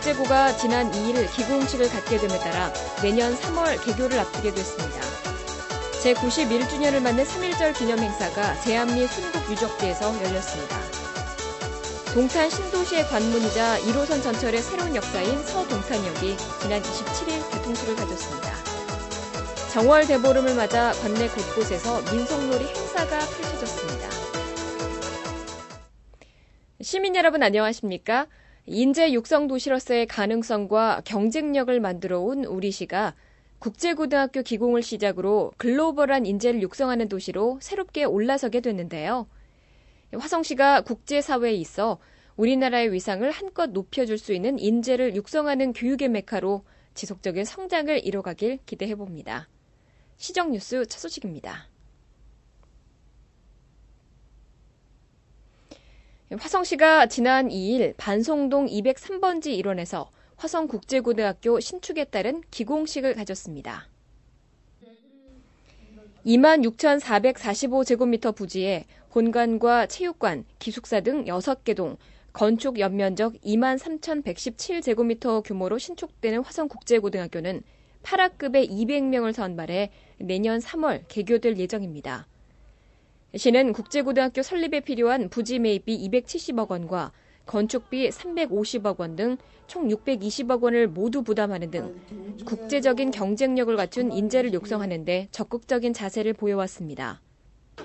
화성국제고가 지난 2일 기공식을 갖게 됨에 따라 내년 3월 개교를 앞두게 됐습니다. 제91주년을 맞는 3.1절 기념 행사가 제암리 순국유적지에서 열렸습니다. 동탄 신도시의 관문이자 1호선 전철의 새로운 역사인 서동탄역이 지난 27일 개통식을 가졌습니다. 정월 대보름을 맞아 관내 곳곳에서 민속놀이 행사가 펼쳐졌습니다. 시민 여러분 안녕하십니까? 인재 육성 도시로서의 가능성과 경쟁력을 만들어온 우리시가 국제고등학교 기공을 시작으로 글로벌한 인재를 육성하는 도시로 새롭게 올라서게 됐는데요. 화성시가 국제사회에 있어 우리나라의 위상을 한껏 높여줄 수 있는 인재를 육성하는 교육의 메카로 지속적인 성장을 이뤄가길 기대해봅니다. 시정뉴스 첫 소식입니다. 화성시가 지난 2일 반송동 203번지 일원에서 화성국제고등학교 신축에 따른 기공식을 가졌습니다. 26,445제곱미터 부지에 본관과 체육관, 기숙사 등 6개 동, 건축 연면적 23,117제곱미터 규모로 신축되는 화성국제고등학교는 8학급에 200명을 선발해 내년 3월 개교될 예정입니다. 시는 국제고등학교 설립에 필요한 부지 매입비 270억 원과 건축비 350억 원 등 총 620억 원을 모두 부담하는 등 국제적인 경쟁력을 갖춘 인재를 육성하는 데 적극적인 자세를 보여왔습니다.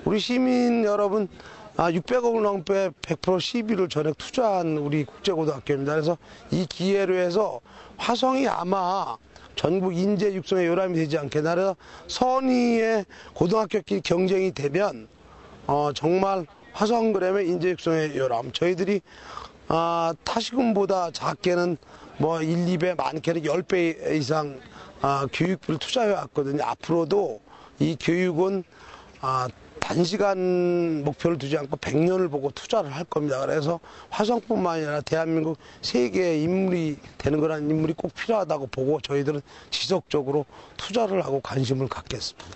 우리 시민 여러분 600억을 넘게 100% 시비를 전액 투자한 우리 국제고등학교입니다. 그래서 이 기회로 해서 화성이 아마 전국 인재 육성의 요람이 되지 않겠나. 그래서 선의의 고등학교끼리 경쟁이 되면 정말 화성그램의 인재 육성의 요람. 저희들이 타시군보다 작게는 1, 2배, 많게는 10배 이상 교육비를 투자해 왔거든요. 앞으로도 이 교육은 단시간 목표를 두지 않고 100년을 보고 투자를 할 겁니다. 그래서 화성뿐만 아니라 대한민국 세계의 인물이 되는 거라는 인물이 꼭 필요하다고 보고 저희들은 지속적으로 투자를 하고 관심을 갖겠습니다.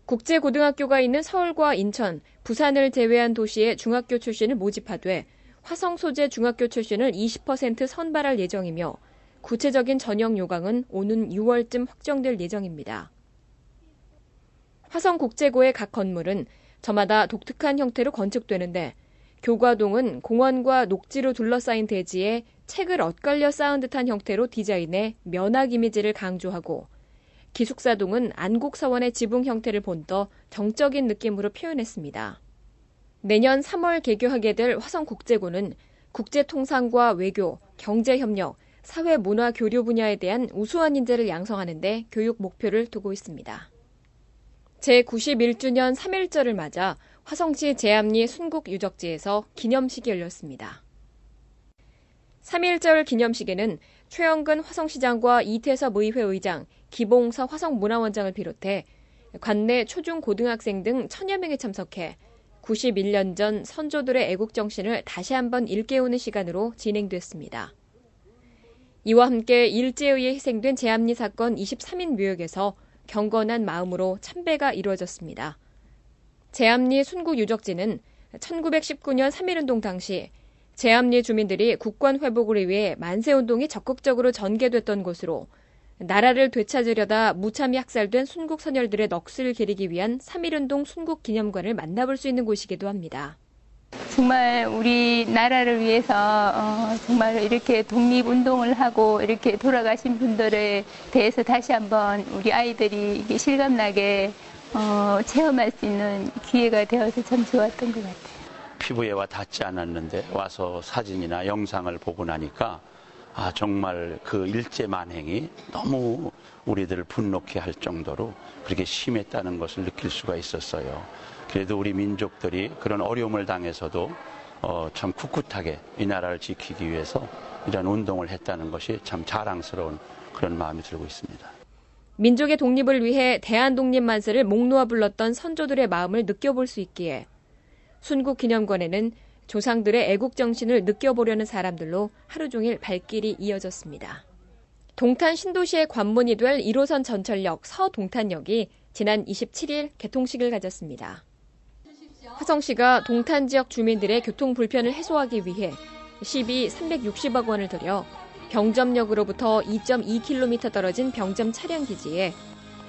국제고등학교가 있는 서울과 인천, 부산을 제외한 도시의 중학교 출신을 모집하되 화성 소재 중학교 출신을 20% 선발할 예정이며 구체적인 전형 요강은 오는 6월쯤 확정될 예정입니다. 화성국제고의 각 건물은 저마다 독특한 형태로 건축되는데 교과동은 공원과 녹지로 둘러싸인 대지에 책을 엇갈려 쌓은 듯한 형태로 디자인해 면학 이미지를 강조하고 기숙사동은 안국서원의 지붕 형태를 본떠 정적인 느낌으로 표현했습니다. 내년 3월 개교하게 될 화성국제고는 국제통상과 외교, 경제협력, 사회문화교류 분야에 대한 우수한 인재를 양성하는 데 교육 목표를 두고 있습니다. 제91주년 3.1절을 맞아 화성시 제암리 순국유적지에서 기념식이 열렸습니다. 3.1절 기념식에는 최영근 화성시장과 이태섭 의회 의장, 기봉서 화성문화원장을 비롯해 관내 초중고등학생 등 1000여 명이 참석해 91년 전 선조들의 애국정신을 다시 한번 일깨우는 시간으로 진행됐습니다. 이와 함께 일제에 희생된 제암리 사건 23인 묘역에서 경건한 마음으로 참배가 이루어졌습니다. 제암리 순국유적지는 1919년 3.1운동 당시 제암리 주민들이 국권 회복을 위해 만세운동이 적극적으로 전개됐던 곳으로 나라를 되찾으려다 무참히 학살된 순국 선열들의 넋을 기리기 위한 3.1운동 순국기념관을 만나볼 수 있는 곳이기도 합니다. 정말 우리나라를 위해서 정말 이렇게 독립운동을 하고 이렇게 돌아가신 분들에 대해서 다시 한번 우리 아이들이 실감나게 체험할 수 있는 기회가 되어서 참 좋았던 것 같아요. 피부에 와 닿지 않았는데 와서 사진이나 영상을 보고 나니까 정말 그 일제 만행이 너무 우리들을 분노케 할 정도로 그렇게 심했다는 것을 느낄 수가 있었어요. 그래도 우리 민족들이 그런 어려움을 당해서도 참 꿋꿋하게 이 나라를 지키기 위해서 이런 운동을 했다는 것이 참 자랑스러운 그런 마음이 들고 있습니다. 민족의 독립을 위해 대한독립만세를 목 놓아 불렀던 선조들의 마음을 느껴볼 수 있기에 순국기념관에는 조상들의 애국정신을 느껴보려는 사람들로 하루 종일 발길이 이어졌습니다. 동탄 신도시의 관문이 될 1호선 전철역 서동탄역이 지난 27일 개통식을 가졌습니다. 화성시가 동탄 지역 주민들의 교통 불편을 해소하기 위해 시비 360억 원을 들여 병점역으로부터 2.2km 떨어진 병점 차량기지에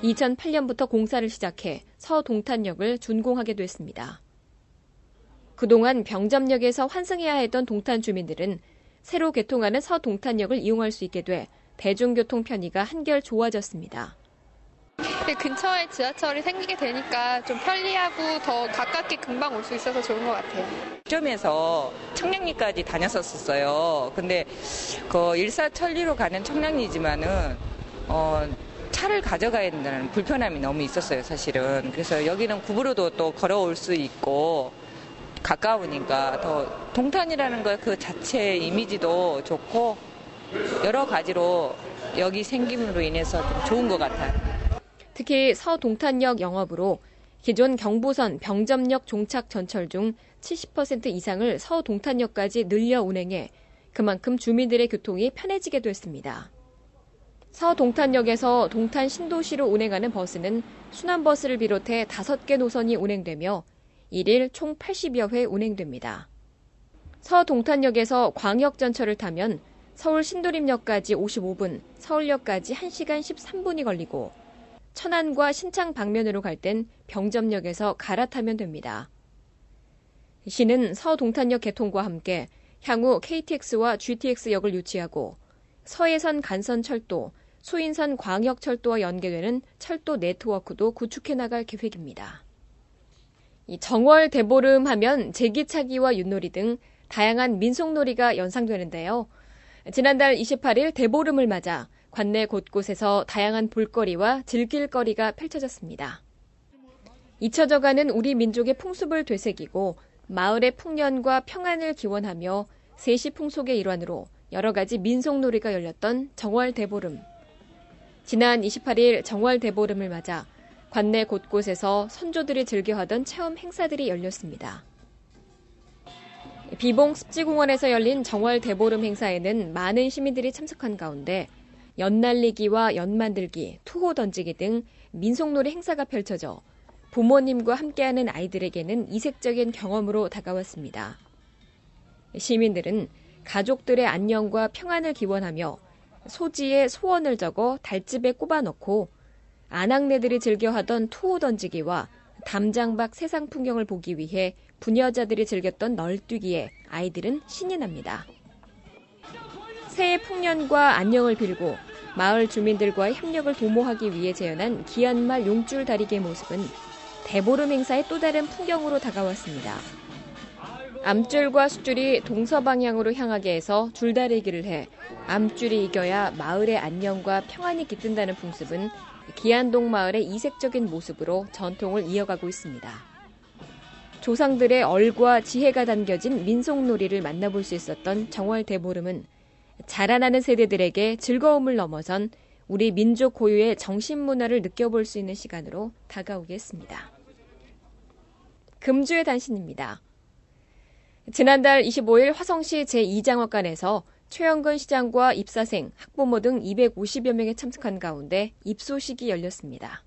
2008년부터 공사를 시작해 서동탄역을 준공하게 됐습니다. 그동안 병점역에서 환승해야 했던 동탄 주민들은 새로 개통하는 서동탄역을 이용할 수 있게 돼 대중교통 편의가 한결 좋아졌습니다. 근처에 지하철이 생기게 되니까 좀 편리하고 더 가깝게 금방 올 수 있어서 좋은 것 같아요. 점에서 청량리까지 다녔었어요. 근데 그 일사천리로 가는 청량리지만은 차를 가져가야 된다는 불편함이 너무 있었어요, 사실은. 그래서 여기는 구부로도 또 걸어올 수 있고 가까우니까 더 동탄이라는 거 그 자체 이미지도 좋고 여러 가지로 여기 생김으로 인해서 좀 좋은 것 같아요. 특히 서동탄역 영업으로 기존 경부선 병점역 종착 전철 중 70% 이상을 서동탄역까지 늘려 운행해 그만큼 주민들의 교통이 편해지게 됐습니다. 서동탄역에서 동탄 신도시로 운행하는 버스는 순환버스를 비롯해 5개 노선이 운행되며 1일 총 80여 회 운행됩니다. 서동탄역에서 광역전철을 타면 서울 신도림역까지 55분, 서울역까지 1시간 13분이 걸리고 천안과 신창 방면으로 갈 땐 병점역에서 갈아타면 됩니다. 시는 서동탄역 개통과 함께 향후 KTX와 GTX역을 유치하고 서해선 간선철도, 수인선 광역철도와 연계되는 철도 네트워크도 구축해 나갈 계획입니다. 정월 대보름 하면 제기차기와 윷놀이 등 다양한 민속놀이가 연상되는데요. 지난달 28일 대보름을 맞아 관내 곳곳에서 다양한 볼거리와 즐길거리가 펼쳐졌습니다. 잊혀져가는 우리 민족의 풍습을 되새기고 마을의 풍년과 평안을 기원하며 세시풍속의 일환으로 여러 가지 민속놀이가 열렸던 정월 대보름. 지난 28일 정월 대보름을 맞아 관내 곳곳에서 선조들이 즐겨하던 체험 행사들이 열렸습니다. 비봉 습지공원에서 열린 정월 대보름 행사에는 많은 시민들이 참석한 가운데 연날리기와 연만들기, 투호 던지기 등 민속놀이 행사가 펼쳐져 부모님과 함께하는 아이들에게는 이색적인 경험으로 다가왔습니다. 시민들은 가족들의 안녕과 평안을 기원하며 소지에 소원을 적어 달집에 꼽아넣고 아낙네들이 즐겨하던 투호 던지기와 담장밖 세상 풍경을 보기 위해 부녀자들이 즐겼던 널뛰기에 아이들은 신이 납니다. 새해 풍년과 안녕을 빌고 마을 주민들과의 협력을 도모하기 위해 재현한 기안말 용줄 다리기의 모습은 대보름 행사의 또 다른 풍경으로 다가왔습니다. 암줄과 숫줄이 동서방향으로 향하게 해서 줄다리기를 해 암줄이 이겨야 마을의 안녕과 평안이 깃든다는 풍습은 기안동 마을의 이색적인 모습으로 전통을 이어가고 있습니다. 조상들의 얼과 지혜가 담겨진 민속놀이를 만나볼 수 있었던 정월 대보름은 자라나는 세대들에게 즐거움을 넘어선 우리 민족 고유의 정신문화를 느껴볼 수 있는 시간으로 다가오겠습니다. 금주의 단신입니다. 지난달 25일 화성시 제2장학관에서 최영근 시장과 입사생, 학부모 등 250여 명이 참석한 가운데 입소식이 열렸습니다.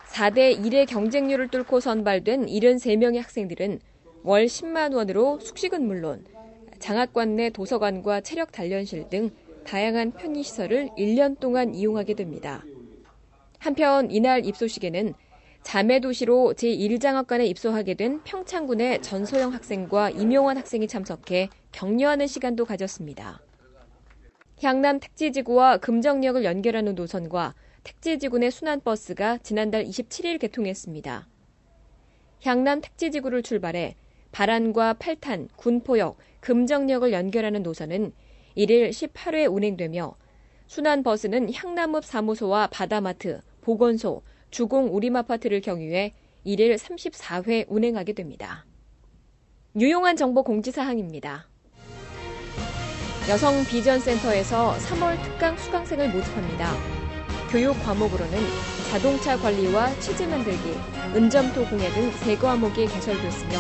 4대 1의 경쟁률을 뚫고 선발된 73명의 학생들은 월 10만 원으로 숙식은 물론 장학관 내 도서관과 체력 단련실 등 다양한 편의시설을 1년 동안 이용하게 됩니다. 한편 이날 입소식에는 자매도시로 제1장학관에 입소하게 된 평창군의 전소영 학생과 임용환 학생이 참석해 격려하는 시간도 가졌습니다. 향남 택지지구와 금정역을 연결하는 노선과 택지지구 내 순환버스가 지난달 27일 개통했습니다. 향남 택지지구를 출발해 발안과 팔탄, 군포역, 금정역을 연결하는 노선은 1일 18회 운행되며 순환버스는 향남읍 사무소와 바다마트, 보건소, 주공 우림아파트를 경유해 1일 34회 운행하게 됩니다. 유용한 정보 공지사항입니다. 여성 비전센터에서 3월 특강 수강생을 모집합니다. 교육 과목으로는 자동차 관리와 치즈 만들기, 은점토 공예 등 3과목이 개설됐으며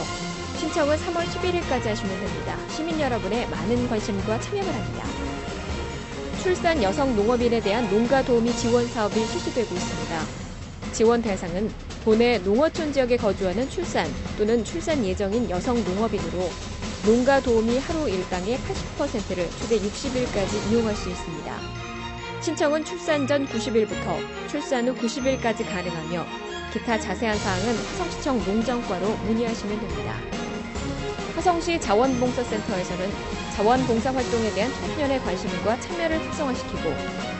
신청은 3월 11일까지 하시면 됩니다. 시민 여러분의 많은 관심과 참여 바랍니다. 출산 여성 농업인에 대한 농가 도우미 지원 사업이 실시되고 있습니다. 지원 대상은 도내 농어촌 지역에 거주하는 출산 또는 출산 예정인 여성 농업인으로 농가 도우미 하루 일당의 80%를 최대 60일까지 이용할 수 있습니다. 신청은 출산 전 90일부터 출산 후 90일까지 가능하며 기타 자세한 사항은 화성시청 농정과로 문의하시면 됩니다. 화성시 자원봉사센터에서는 자원봉사 활동에 대한 청소년의 관심과 참여를 활성화시키고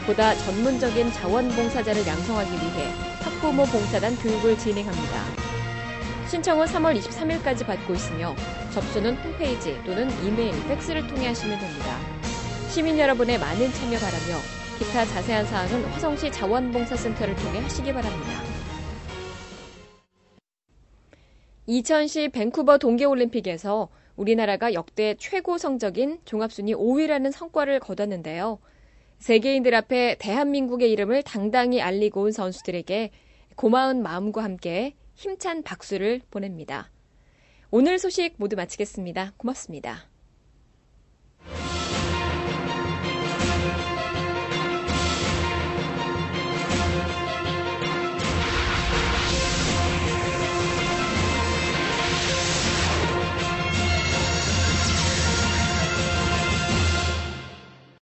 보다 전문적인 자원봉사자를 양성하기 위해 학부모 봉사단 교육을 진행합니다. 신청은 3월 23일까지 받고 있으며 접수는 홈페이지 또는 이메일, 팩스를 통해 하시면 됩니다. 시민 여러분의 많은 참여 바라며 기타 자세한 사항은 화성시 자원봉사센터를 통해 하시기 바랍니다. 2010 밴쿠버 동계올림픽에서 우리나라가 역대 최고 성적인 종합순위 5위라는 성과를 거뒀는데요. 세계인들 앞에 대한민국의 이름을 당당히 알리고 온 선수들에게 고마운 마음과 함께 힘찬 박수를 보냅니다. 오늘 소식 모두 마치겠습니다. 고맙습니다.